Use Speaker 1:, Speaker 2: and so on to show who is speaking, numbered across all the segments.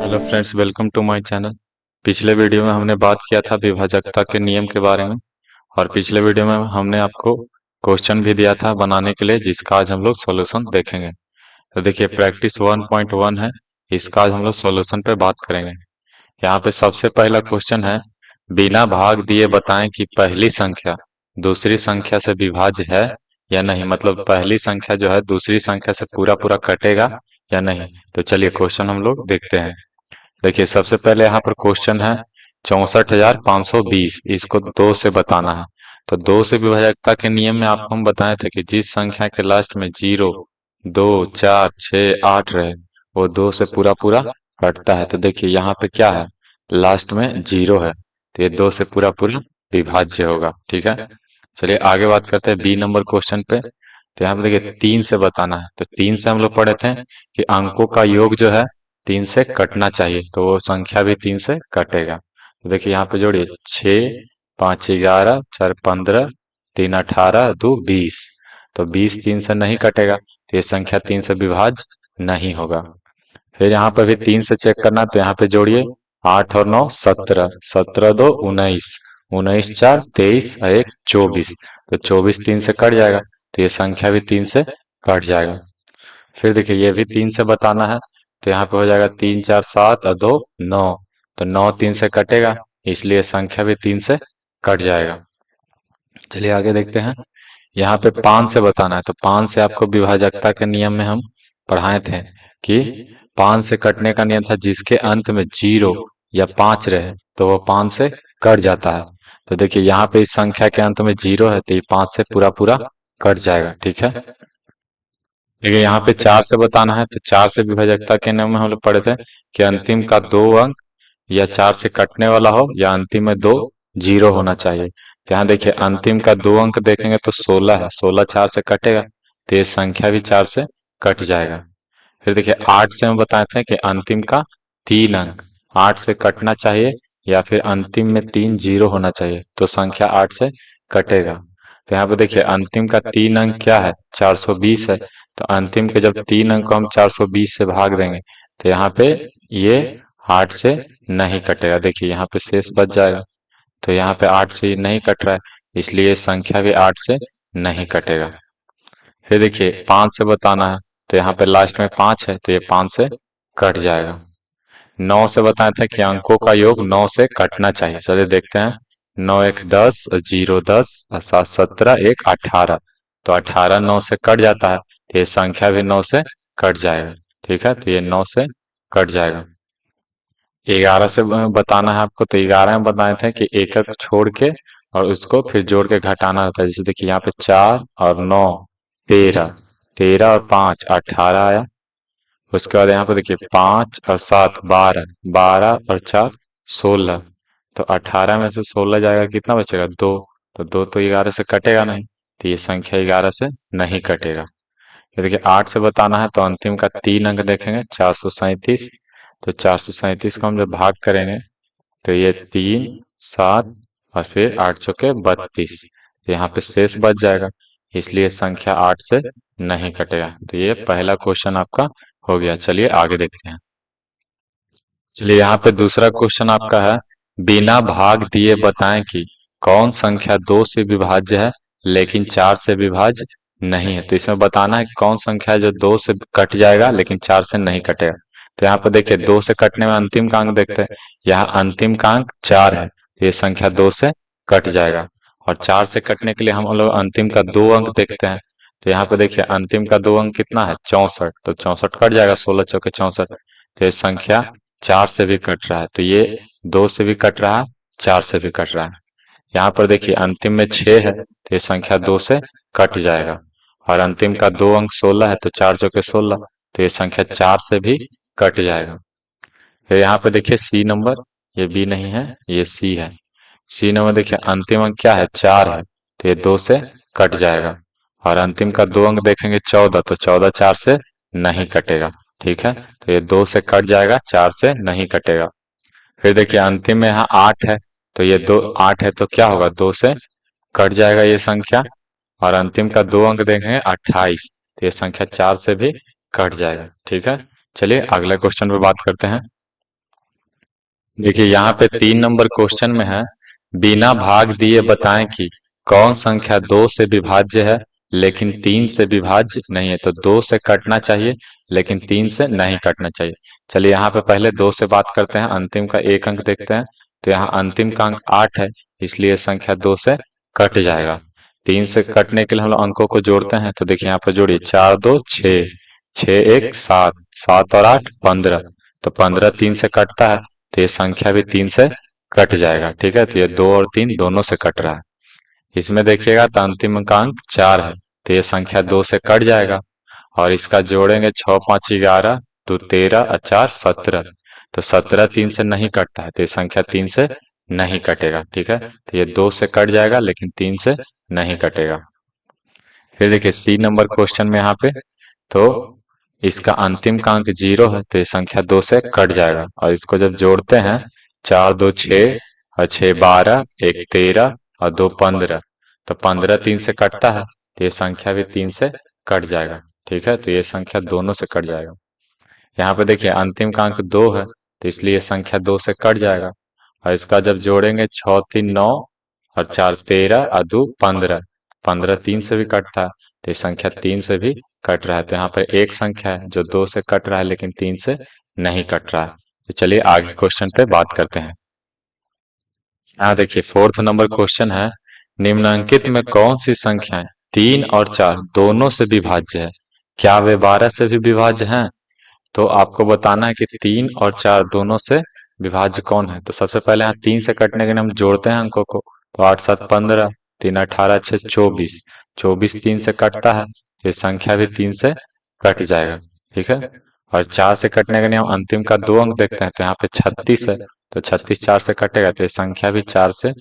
Speaker 1: Hello friends, welcome to my channel. पिछले video में हमने बात किया था विभाजकता के नियम के बारे में। और पिछले वीडियो में हमने आपको क्वेश्चन भी दिया था बनाने के लिए, जिसका आज हम लोग सॉल्यूशन देखेंगे। तो देखिए, प्रैक्टिस 1.1 है, इसका आज हम लोग सॉल्यूशन पे बात करेंगे। यहाँ पे सबसे पहला क्वेश्चन है, बिना भाग दिए बताएं कि पहली संख्या दूसरी संख्या से विभाज्य है या नहीं। मतलब पहली संख्या जो है दूसरी संख्या से पूरा पूरा कटेगा या नहीं। तो चलिए क्वेश्चन हम लोग देखते हैं। देखिए, सबसे पहले यहाँ पर क्वेश्चन है 64,520, इसको दो से बताना है। तो दो से विभाजकता के नियम में आपको हम बताए थे कि जिस संख्या के लास्ट में 0, 2, 4, 6, 8 रहे, वो दो से पूरा पूरा कटता है। तो देखिए यहाँ पे क्या है, लास्ट में 0 है, तो ये दो से पूरा पूरा विभाज्य होगा। ठीक है, चलिए आगे बात करते हैं बी नंबर क्वेश्चन पे। तो यहाँ पे देखिए 3 से बताना है। तो 3 से हम लोग पढ़े थे कि अंकों का योग जो है 3 से कटना चाहिए, तो वो संख्या भी 3 से कटेगा। तो देखिए यहाँ पे जोड़िए, 6, 5 11, 4 15, 3 18, 2 20। तो 20 3 से नहीं कटेगा, तो ये संख्या 3 से विभाज्य नहीं होगा। फिर यहाँ पे भी 3 से चेक करना, तो यहाँ पे जोड़िए, 8 और 9 17, 17 2 19, 19 4 23 और 1 24। तो 24 3 से कट जाएगा, तो ये संख्या भी 3 से कट जाएगा। फिर देखिए ये भी 3 से बताना है। तो यहाँ पे हो जाएगा 3 4 7 और 2 9। तो 9 3 से कटेगा, इसलिए संख्या भी 3 से कट जाएगा। चलिए आगे देखते हैं। यहाँ पे 5 से बताना है। तो 5 से आपको विभाजकता के नियम में हम पढ़ाए थे कि 5 से कटने का नियम था, जिसके अंत में 0 या 5 रहे तो वो 5 से कट जाता है। तो देखिए यहाँ पे इस संख्या के अंत में 0 है, तो ये 5 से पूरा पूरा कट जाएगा। ठीक है, देखिए यहाँ पे 4 से बताना है। तो 4 से विभाजकता के नियम में हम लोग पढ़े थे कि अंतिम का 2 अंक या 4 से कटने वाला हो, या अंतिम में 2 0 होना चाहिए। तो यहाँ देखिए अंतिम का 2 अंक देखेंगे तो 16 है, 16 4 से कटेगा, तो ये संख्या भी 4 से कट जाएगा। फिर देखिए 8 से हम बताए थे कि अंतिम का 3 अंक 8 से कटना चाहिए, या फिर अंतिम में 3 0 होना चाहिए, तो संख्या 8 से कटेगा। तो यहाँ पे देखिए अंतिम का 3 अंक क्या है, 420 है। तो अंतिम के जब 3 अंक को हम 420 से भाग देंगे, तो यहाँ पे ये 8 से नहीं कटेगा। देखिए यहाँ पे शेष बच जाएगा, तो यहाँ पे 8 से ये नहीं कट रहा है, इसलिए संख्या भी 8 से नहीं कटेगा। फिर देखिए 5 से बताना है। तो यहाँ पे लास्ट में 5 है, तो ये 5 से कट जाएगा। 9 से बताया था कि अंकों का योग 9 से कटना चाहिए। चलिए देखते हैं। 9 1 10, 0 10, 7 17, 1 18। तो 18 9 से कट जाता है, तो ये संख्या भी 9 से कट जाएगा। ठीक है, तो ये 9 से कट जाएगा। 11 से बताना है आपको। तो 11 में बताए थे कि एक एक छोड़ के और उसको फिर जोड़ के घटाना होता है। जैसे देखिए यहाँ पे 4 और 9 13, 13 और 5 18 आया। उसके बाद यहाँ पे देखिए 5 और 7 12, 12 और 4 16। तो 18 में से 16 जाएगा, कितना बचेगा, 2। तो 2 तो 11 से कटेगा नहीं, तो ये संख्या 11 से नहीं कटेगा। ये देखिए 8 से बताना है। तो अंतिम का 3 अंक देखेंगे, 437। तो 437 को हम जब भाग करेंगे, तो ये 3 7 और फिर 8 चौके 32। तो यहाँ पे शेष बच जाएगा, इसलिए संख्या 8 से नहीं कटेगा। तो ये पहला क्वेश्चन आपका हो गया। चलिए आगे देखते हैं। चलिए यहाँ पे दूसरा क्वेश्चन आपका है, बिना भाग दिए बताएं कि कौन संख्या 2 से विभाज्य है लेकिन 4 से विभाज्य नहीं है। तो इसमें बताना है कि कौन संख्या है जो 2 से कट जाएगा लेकिन 4 से नहीं कटेगा। तो यहाँ पर देखिए 2 से कटने में अंतिम का अंक देखते हैं। यहाँ अंतिम का अंक 4 है, तो ये संख्या 2 से कट जाएगा। और 4 से कटने के लिए हम लोग अंतिम का 2 अंक देखते हैं। तो यहाँ पे देखिए अंतिम का 2 अंक कितना है, 64। तो 64 कट जाएगा, 16 चौके 64। तो ये संख्या 4 से भी कट रहा है, तो ये 2 से भी कट रहा है, 4 से भी कट रहा है। यहाँ पर देखिए अंतिम में 6 है, तो ये संख्या 2 से कट जाएगा। और अंतिम का 2 अंक 16 है, तो 4 चौके 16। तो ये संख्या 4 से भी कट जाएगा। फिर यहाँ पे देखिए सी नंबर, ये बी नहीं है, ये सी है। सी नंबर देखिए अंतिम अंक क्या है, 4 है, तो ये 2 से कट जाएगा। और अंतिम का 2 अंक देखेंगे 14, तो 14 4 से नहीं कटेगा। ठीक है, तो ये 2 से कट जाएगा, 4 से नहीं कटेगा। फिर देखिए अंतिम में यहाँ 8 है, तो ये 2 8 है, तो क्या होगा, 2 से कट जाएगा ये संख्या। और अंतिम का 2 अंक देखेंगे 28, तो ये संख्या 4 से भी कट जाएगा। ठीक है, चलिए अगले क्वेश्चन पे बात करते हैं। देखिए यहाँ पे 3 नंबर क्वेश्चन में है, बिना भाग दिए बताएं कि कौन संख्या 2 से विभाज्य है लेकिन 3 से विभाज्य नहीं है। तो 2 से कटना चाहिए लेकिन 3 से नहीं कटना चाहिए। चलिए यहाँ पे पहले 2 से बात करते हैं, अंतिम का एक अंक देखते हैं। तो यहाँ अंतिम का अंक 8 है, इसलिए संख्या 2 से कट जाएगा। 3 से कटने के लिए हम लोग अंकों को जोड़ते हैं। तो देखिए यहाँ पे जोड़िए, 4 2 6, 6 1 7, 7 और 8 15। तो 15 3 से कटता है, तो ये संख्या भी 3 से कट जाएगा। ठीक है, तो ये 2 और 3 दोनों से कट रहा है। इसमें देखिएगा तो अंतिम अंक 4 है, तो ये संख्या 2 से कट जाएगा। और इसका जोड़ेंगे, 6 5 11, तो 13 और 4 17। तो 17 3 से नहीं कटता है, तो ये संख्या 3 से नहीं कटेगा। ठीक है, तो ये 2 से कट जाएगा लेकिन 3 से नहीं कटेगा। फिर देखिए सी नंबर क्वेश्चन में यहाँ पे, तो इसका अंतिम का अंक 0 है, तो ये संख्या 2 से कट जाएगा। और इसको जब जोड़ते हैं, 4 2 6 और 6 12, 1 13 और 2 15। तो 15 3 से कटता है, तो ये संख्या भी 3 से कट जाएगा। ठीक है, तो ये संख्या दोनों से कट जाएगा। यहाँ पे देखिए अंतिम का अंक 2 है, तो इसलिए ये संख्या 2 से कट जाएगा। और इसका जब जोड़ेंगे, 6 3 9 और 4 13 और 2 15। 15 3 से भी कटता है, तो ये संख्या 3 से भी कट रहा है। तो यहाँ पर एक संख्या है जो 2 से कट रहा है लेकिन 3 से नहीं कट रहा है। तो चलिए आगे क्वेश्चन पे बात करते हैं। यहाँ देखिए 4th नंबर क्वेश्चन है, निम्नलिखित में कौन सी संख्याएं 3 और 4 दोनों से विभाज्य है? क्या वे 12 से भी विभाज्य हैं? तो आपको बताना है कि 3 और 4 दोनों से विभाज्य कौन है। तो सबसे पहले यहाँ 3 से कटने के लिए हम जोड़ते हैं अंकों को। तो 8 7 15, 3 18 6 24, 24 3 से कटता है, ये संख्या भी 3 से कट जाएगा। ठीक है, और 4 से कटने के लिए हम अंतिम का 2 अंक देखते हैं। तो यहाँ पे 36 है, तो 36 4 से कटेगा, तो ये संख्या भी 4 से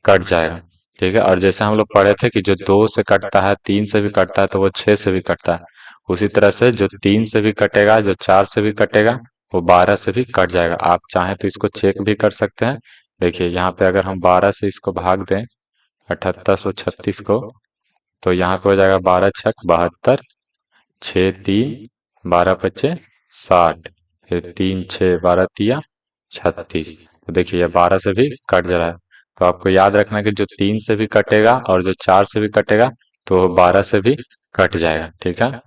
Speaker 1: कट जाएगा। ठीक है, और जैसे हम लोग पढ़े थे कि जो 2 से कटता है, 3 से भी कटता है, तो वो 6 से भी कटता है। उसी तरह से जो 3 से भी कटेगा, जो 4 से भी कटेगा, वो 12 से भी कट जाएगा। आप चाहें तो इसको चेक भी कर सकते हैं। देखिए यहाँ पे अगर हम 12 से इसको भाग दें, 7836 को, तो यहाँ पे हो जाएगा 12 छक 72, 6 3 12 पचे 60, फिर 3 6 12 तिया 36। तो देखिए ये 12 से भी कट जा रहा है। तो आपको याद रखना कि जो 3 से भी कटेगा और जो 4 से भी कटेगा, तो 12 से भी कट जाएगा। ठीक है,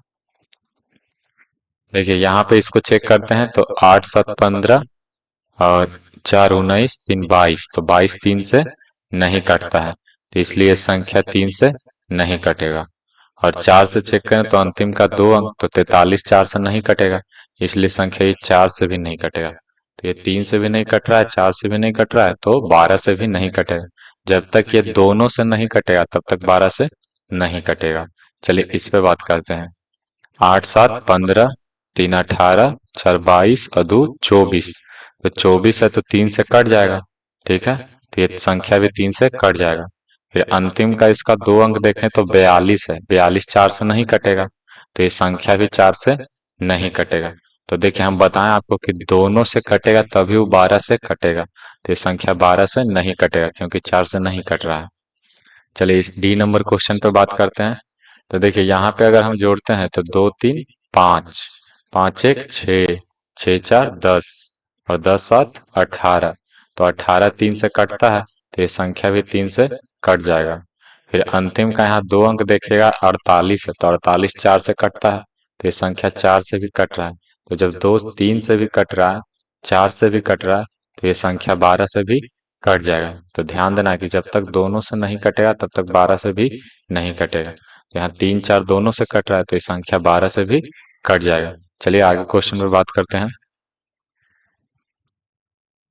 Speaker 1: देखिए यहाँ पे इसको चेक करते हैं। तो 8 7 15 और 4 19 3 22, तो 22 3 से नहीं कटता है, तो इसलिए संख्या 3 से नहीं कटेगा। और 4 से चेक करें तो अंतिम का 2 अंक, तो 43 4 से नहीं कटेगा, इसलिए संख्या ये 4 से भी नहीं कटेगा। तो ये 3 से भी नहीं कट रहा है, 4 से भी नहीं कट रहा है, तो 12 से भी नहीं कटेगा। जब तक ये दोनों से नहीं कटेगा तब तक 12 से नहीं कटेगा। चलिए इस पे बात करते हैं। 8 7 15, 3 18, 4 22 और 2 24। तो 24 है, तो 3 से कट जाएगा। ठीक है, तो ये संख्या भी 3 से कट जाएगा। फिर अंतिम का इसका 2 अंक देखें तो 42 है, 42 4 से नहीं कटेगा, तो ये संख्या भी 4 से नहीं कटेगा। तो देखिए हम बताएं आपको कि दोनों से कटेगा तभी वो 12 से कटेगा, तो ये संख्या 12 से नहीं कटेगा क्योंकि 4 से नहीं कट रहा है। चलिए इस डी नंबर क्वेश्चन पे बात करते हैं। तो देखिए यहाँ पे अगर हम जोड़ते हैं तो 2 3 5, 5 1 6, 6 4 10 और 10 7 18। तो 18 3 से कटता है, तो ये संख्या भी 3 से कट जाएगा। फिर अंतिम का यहाँ 2 अंक देखिएगा, 48 है, तो 48 4 से कटता है, तो ये संख्या 4 से भी कट रहा है। तो जब 2 3 से भी कट रहा है, 4 से भी कट रहा है, तो ये संख्या 12 से भी कट जाएगा। तो ध्यान देना कि जब तक दोनों से नहीं कटेगा तब तक 12 से भी नहीं कटेगा। यहाँ 3 4 दोनों से कट रहा है, तो ये संख्या 12 से भी कट जाएगा। चलिए आगे क्वेश्चन पर बात करते हैं।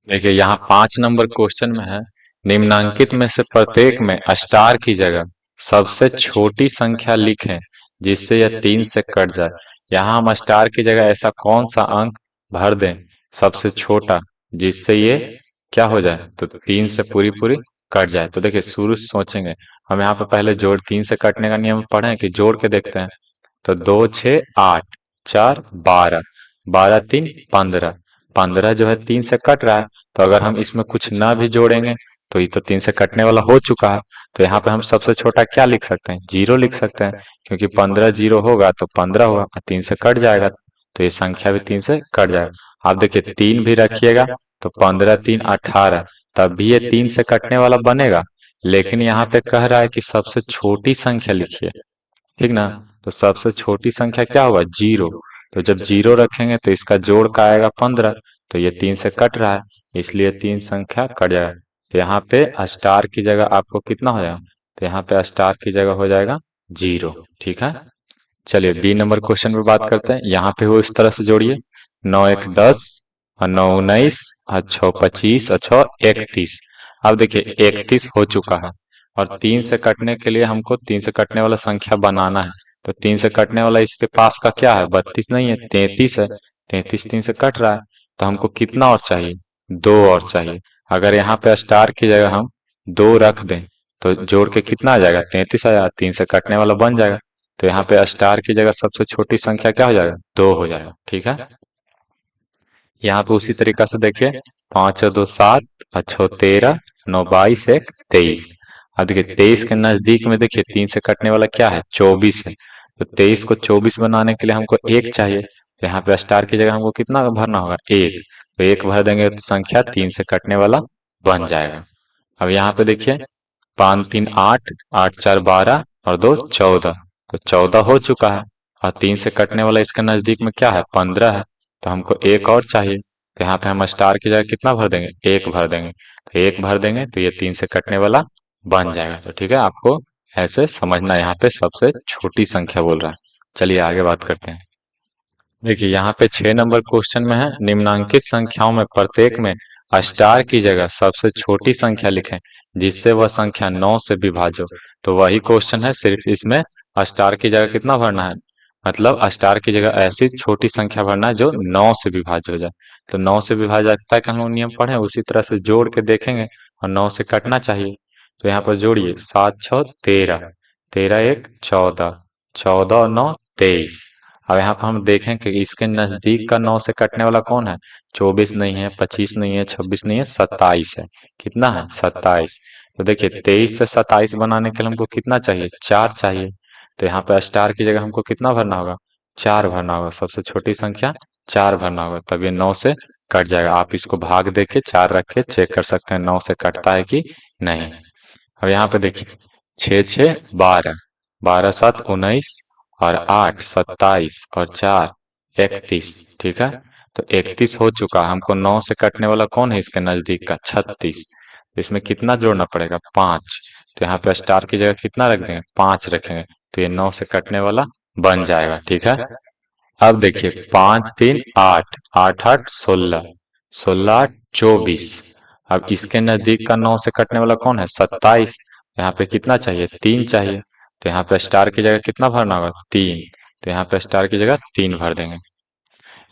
Speaker 1: देखिए यहाँ 5 नंबर क्वेश्चन में है, निम्नांकित में से प्रत्येक में स्टार की जगह सबसे छोटी संख्या लिखें जिससे यह 3 से कट जाए। यहाँ हम स्टार की जगह ऐसा कौन सा अंक भर दें सबसे छोटा, जिससे ये क्या हो जाए, तो 3 से पूरी पूरी कट जाए। तो देखिए शुरू से सोचेंगे, हम यहाँ पे पहले जोड़ 3 से कटने का नियम पढ़े कि जोड़ के देखते हैं। तो 2 6 8, 4 12, 12 3 15, 15 जो है 3 से कट रहा है। तो अगर हम इसमें कुछ ना भी जोड़ेंगे तो ये तो 3 से कटने वाला हो चुका है। तो यहाँ पे हम सबसे छोटा क्या लिख सकते हैं, 0 लिख सकते हैं, क्योंकि 15 0 होगा तो 15 होगा, 3 से कट जाएगा, तो ये संख्या भी 3 से कट जाएगा। आप देखिए 3 भी रखिएगा तो 15×3 = 18, तब भी ये 3 से कटने वाला बनेगा। लेकिन यहाँ पे कह रहा है कि सबसे छोटी संख्या लिखिए, ठीक ना। तो सबसे छोटी संख्या क्या होगा, 0। तो जब 0 रखेंगे तो इसका जोड़ का आएगा 15, तो ये 3 से कट रहा है, इसलिए 3 संख्या कट जाएगा। तो यहाँ पे स्टार की जगह आपको कितना हो जाएगा, तो यहाँ पे स्टार की जगह हो जाएगा 0, ठीक है। चलिए बी नंबर क्वेश्चन पे बात करते हैं। यहाँ पे वो इस तरह से जोड़िए, 9×1 = 10 और 9×19 और 6×25 और 6×31। अब देखिए 31 हो चुका है और 3 से कटने के लिए हमको 3 से कटने वाला संख्या बनाना है। तो 3 से कटने वाला इसके पास का क्या है, 32 नहीं है, 33 है। 33 3 से कट रहा है, तो हमको कितना और चाहिए, 2 और चाहिए। अगर यहाँ पे स्टार की जगह हम 2 रख दें तो जोड़ के कितना आ जाएगा, 33 आ जाएगा, 3 से कटने वाला बन जाएगा। तो यहाँ पे स्टार की जगह सबसे छोटी संख्या क्या हो जाएगा, 2 हो जाएगा, ठीक है। यहाँ पे उसी तरीका से देखिए, 5×2 = 7 और 6×13 9×22 1 23। अब देखिए 23 के नजदीक में देखिए 3 से कटने वाला क्या है, 24 है। तो 23 को 24 बनाने के लिए हमको 1 चाहिए। तो यहाँ पे स्टार की जगह हमको कितना भरना होगा, 1। तो 1 भर देंगे तो संख्या 3 से कटने वाला बन जाएगा। अब यहाँ पे देखिए 5×3 = 8, 8×4 = 12 और 2 = 14। तो 14 हो चुका है और 3 से कटने वाला इसके नजदीक में क्या है, 15 है। तो हमको 1 और चाहिए। तो यहाँ पे हम स्टार की जगह कितना भर देंगे, 1 भर देंगे। तो 1 भर देंगे तो ये 3 से कटने वाला बन जाएगा। तो ठीक है, आपको ऐसे समझना, यहाँ पे सबसे छोटी संख्या बोल रहा है। चलिए आगे बात करते हैं। देखिए यहाँ पे 6 नंबर क्वेश्चन में है, निम्नांकित संख्याओं में प्रत्येक में स्टार की जगह सबसे छोटी संख्या लिखें जिससे वह संख्या 9 से विभाज्य हो। तो वही क्वेश्चन है, सिर्फ इसमें स्टार की जगह कितना भरना है, मतलब स्टार की जगह ऐसी छोटी संख्या भरना है जो 9 से विभाज्य हो जाए। तो 9 से विभाज्यता का हम लोग नियम पढ़े, उसी तरह से जोड़ के देखेंगे और 9 से कटना चाहिए। तो यहाँ पर जोड़िए, 7×6 = 13, 13×1 = 14, 14 और 9 = 23। अब यहाँ पर हम देखें कि इसके नजदीक का 9 से कटने वाला कौन है, 24 नहीं है, 25 नहीं है, 26 नहीं है, 27 है। कितना है, 27। तो देखिए 23 से 27 बनाने के लिए हमको कितना चाहिए, 4 चाहिए। तो यहाँ पे स्टार की जगह हमको कितना भरना होगा, 4 भरना होगा। सबसे छोटी संख्या 4 भरना होगा, तब ये 9 से कट जाएगा। आप इसको भाग देके 4 रख के चेक कर सकते हैं 9 से कटता है कि नहीं। अब यहाँ पे देखिए 6×6 = 12, 12×7 = 19 और 8 27 और 4 31, ठीक है। तो 31 हो चुका, हमको 9 से कटने वाला कौन है इसके नजदीक का, 36। इसमें कितना जोड़ना पड़ेगा, 5। तो यहाँ पे स्टार की जगह कितना रख देंगे, 5 रखेंगे, तो ये 9 से कटने वाला बन जाएगा, ठीक है। अब देखिए 5×3 = 8, 8×8 = 16, 16×8 = 24। अब इसके नजदीक का 9 से कटने वाला कौन है, 27। यहाँ पे कितना चाहिए, 3 चाहिए। तो यहाँ पे स्टार की जगह कितना भरना होगा, 3। तो यहाँ पे स्टार की जगह 3 भर देंगे।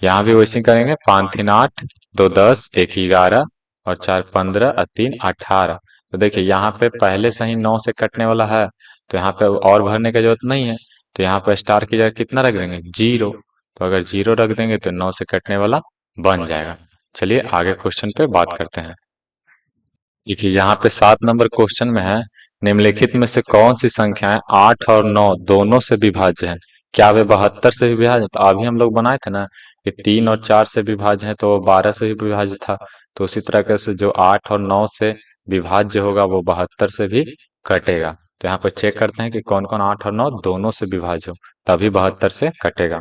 Speaker 1: यहाँ भी वैसे ही करेंगे, 5×3 = 8, 2 = 10, 1 = 11 और 4 = 15 और 3 = 18। तो देखिए यहाँ पे पहले से ही 9 से कटने वाला है, तो यहाँ पे और भरने की जरूरत नहीं है। तो यहाँ पे स्टार की जगह कितना रख देंगे, 0। तो अगर 0 रख देंगे तो 9 से कटने वाला बन जाएगा। चलिए आगे क्वेश्चन पे बात करते हैं। देखिए यहाँ पे 7 नंबर क्वेश्चन में है, निम्नलिखित में से कौन सी संख्याएं 8 और 9 दोनों से विभाज्य है, क्या वे 72 से विभाज्य है। तो अभी हम लोग बनाए थे ना कि 3 और 4 से विभाज्य है, तो वो 12 से भी विभाज्य था। तो उसी तरह से जो 8 और 9 से विभाज्य होगा वो 72 से भी कटेगा। तो यहाँ पर चेक करते हैं कि कौन कौन 8 और 9 दोनों से विभाज्य हो, तभी 72 से कटेगा।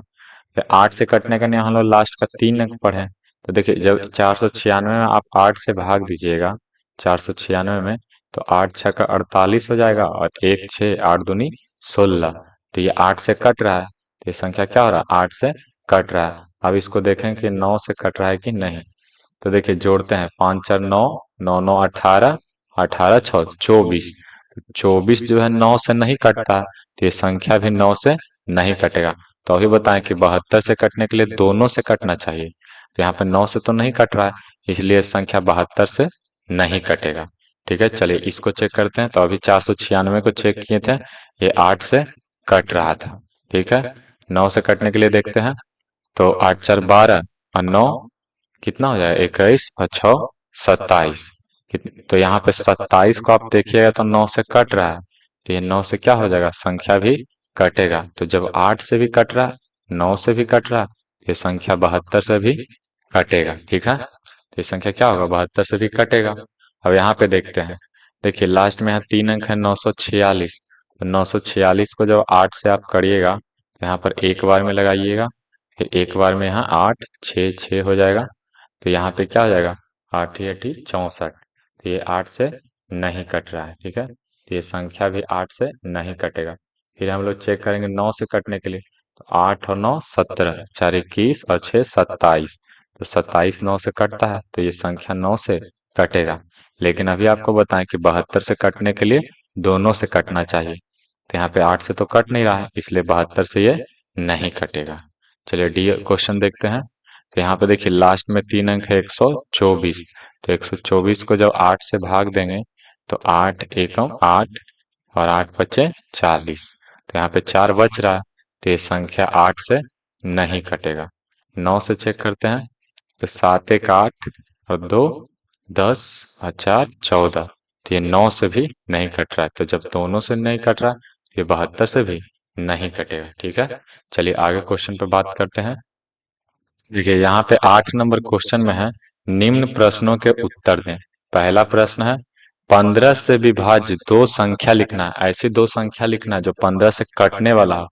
Speaker 1: 8 से कटने का नियम हम लोग लास्ट का 3 अंक पढ़े। तो देखिए जब 496 में आप 8 से भाग दीजिएगा, 496 में, तो 8×6 = 48 हो जाएगा और 1×6 = 8×2 = 16। तो ये 8 से कट रहा है, तो ये संख्या क्या हो रहा है, 8 से कट रहा है। अब इसको देखें कि 9 से कट रहा है कि नहीं। तो देखिए जोड़ते हैं, 5×4 = 9, 9×9 = 18, 18×6 = 24। 24 जो है 9 से नहीं कटता, तो ये संख्या भी 9 से नहीं कटेगा। तो अभी बताएं कि 72 से कटने के लिए दोनों से कटना चाहिए। तो यहाँ पे 9 से तो नहीं कट रहा है, इसलिए संख्या 72 से नहीं कटेगा। ठीक है, चलिए इसको चेक करते हैं। तो अभी 496 को चेक किए थे, ये 8 से कट रहा था। ठीक है, 9 से कटने के लिए देखते हैं। तो 8×4 = 12 और 9 कितना हो जाएगा, 21 और 6 27। तो यहाँ पे 27 को आप देखिएगा तो 9 से कट रहा है, तो ये 9 से क्या हो जाएगा, संख्या भी कटेगा। तो जब 8 से भी कट रहा है, 9 से भी कट रहा है, ये संख्या 72 से भी कटेगा। ठीक है, ये संख्या क्या होगा, 72 से भी कटेगा। अब यहाँ पे देखते हैं, देखिए लास्ट में यहाँ 3 अंक है 946। तो 946 को जब 8 से आप करिएगा तो यहाँ पर एक बार में लगाइएगा, फिर एक बार में यहाँ 8 6 6 हो जाएगा। तो यहाँ पे क्या हो जाएगा, 8 8 64। तो ये 8 से नहीं कट रहा है, ठीक है। तो ये संख्या भी 8 से नहीं कटेगा। फिर हम लोग चेक करेंगे 9 से कटने के लिए। तो 8 और 9 17, 4 21 और 6 27। तो 27 9 से कटता है, तो ये संख्या 9 से कटेगा। लेकिन अभी आपको बताएं कि 72 से कटने के लिए दोनों से कटना चाहिए। तो यहाँ पे 8 से तो कट नहीं रहा है, इसलिए 72 से ये नहीं कटेगा। चलिए डी क्वेश्चन देखते हैं। तो यहाँ पे देखिए लास्ट में 3 अंक है 124। तो 124 को जब 8 से भाग देंगे तो 8 एकम 8 और 8 बचे 40। तो यहाँ पे 4 बच रहा है, तो ये संख्या 8 से नहीं कटेगा। 9 से चेक करते हैं। तो 7 1 8 और 2 10 और 4 14। तो ये 9 से भी नहीं कट रहा है। तो जब दोनों से नहीं कट रहा है तो ये 72 से भी नहीं कटेगा, ठीक है। चलिए आगे क्वेश्चन पे बात करते हैं। देखिए यहाँ पे 8 नंबर क्वेश्चन में है, निम्न प्रश्नों के उत्तर दें। पहला प्रश्न है, 15 से विभाज्य दो संख्या लिखना है। ऐसी दो संख्या लिखना है जो 15 से कटने वाला हो।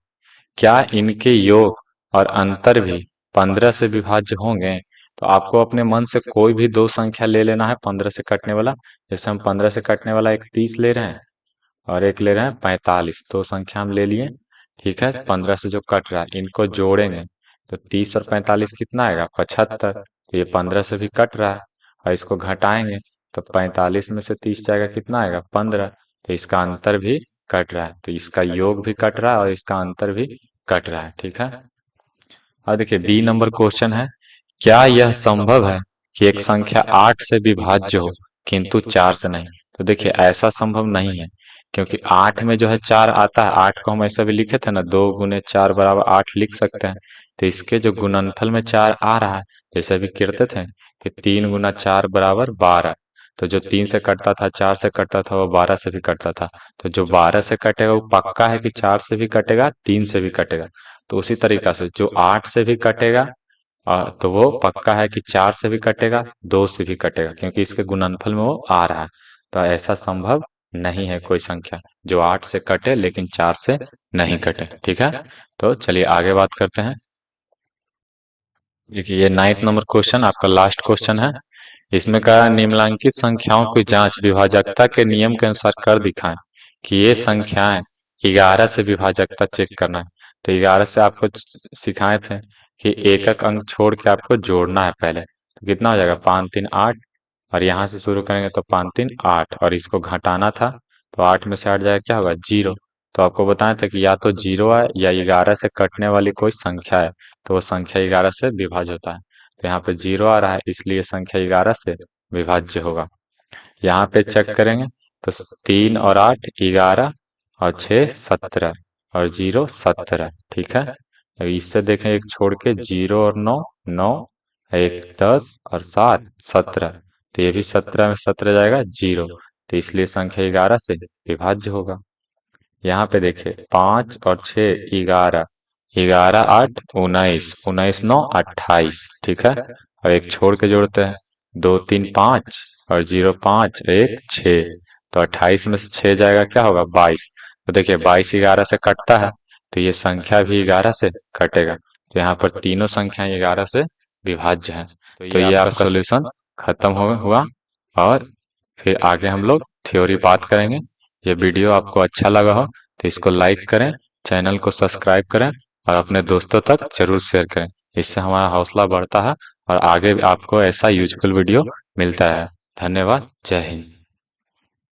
Speaker 1: क्या इनके योग और अंतर भी 15 से विभाज्य होंगे? तो आपको अपने मन से कोई भी दो संख्या ले लेना है 15 से कटने वाला। जैसे हम 15 से कटने वाला एक 30 ले रहे हैं और एक ले रहे हैं 45। दो संख्या हम ले लिए, ठीक है। 15 से जो कट रहा है इनको जोड़ेंगे तो 30 और 45 कितना आएगा, 75। तो ये 15 से भी कट रहा है और इसको घटाएंगे तो 45 में से 30 जाएगा, कितना आएगा, 15। तो इसका अंतर भी कट रहा है, तो इसका योग भी कट रहा है और इसका अंतर भी कट रहा है, ठीक है। अब देखिए बी नंबर क्वेश्चन है, क्या यह संभव है कि एक संख्या 8 से विभाज्य हो किंतु 4 से नहीं? तो देखिए ऐसा संभव नहीं है, क्योंकि 8 में जो है 4 आता है। 8 को हम ऐसा भी लिखे थे ना, 2 गुने 4 बराबर 8 लिख सकते हैं। तो इसके जो गुणनफल में 4 आ रहा है, जैसे भी करते थे कि 3 गुना 4 बराबर 12। तो जो 3 से कटता था 4 से कटता था वो 12 से भी कटता था। तो जो 12 से कटेगा वो पक्का है कि 4 से भी कटेगा, 3 से भी कटेगा। तो उसी तरीका से जो 8 से भी कटेगा तो वो पक्का है कि 4 से भी कटेगा, 2 से भी कटेगा, क्योंकि इसके गुणनफल में वो आ रहा है। तो ऐसा संभव नहीं है कोई संख्या जो 8 से कटे लेकिन 4 से नहीं कटे, ठीक है। तो चलिए आगे बात करते हैं। देखिए ये 9th नंबर क्वेश्चन आपका लास्ट क्वेश्चन है। इसमें कहा निम्नलिखित संख्याओं की जांच विभाजकता के नियम के अनुसार कर दिखाएं कि ये संख्याएं 11 से विभाजकता चेक करना है। तो 11 से आपको सिखाए थे कि एक एक अंक छोड़ के आपको जोड़ना है पहले। तो कितना हो जाएगा, 5 3 8 और यहाँ से शुरू करेंगे तो 5 3 8 और इसको घटाना था तो 8 में से हट जाएगा, क्या होगा, 0। तो आपको बताया था कि या तो 0 है या 11 से कटने वाली कोई संख्या है, तो वो संख्या 11 से विभाज्य होता है। तो यहाँ पे 0 आ रहा है, इसलिए संख्या 11 से विभाज्य होगा। यहाँ पे चेक करेंगे तो 3 और 8 11 और 6 17 और 0 17, ठीक है। अब इससे देखें एक छोड़ के 0 और 9 9, एक 10 और 7 17। तो ये भी 17 में 17 जाएगा 0। तो इसलिए संख्या 11 से विभाज्य होगा। यहाँ पे देखिए 5 और 6 11, 11 8 19, 19 9 28, ठीक है। और एक छोड़ के जोड़ते हैं, 2 3 5 और 0 5 1 6। तो 28 में से 6 जाएगा, क्या होगा, 22। तो देखिए 22 11 से कटता है, तो ये संख्या भी 11 से कटेगा। तो यहाँ पर तीनों संख्याएं 11 से विभाज्य हैं। तो ये आपका सॉल्यूशन खत्म हुआ। और फिर आगे हम लोग थ्योरी बात करेंगे। ये वीडियो आपको अच्छा लगा हो तो इसको लाइक करें, चैनल को सब्सक्राइब करें और अपने दोस्तों तक जरूर शेयर करें। इससे हमारा हौसला बढ़ता है और आगे भी आपको ऐसा यूजफुल वीडियो मिलता है। धन्यवाद, जय हिंद।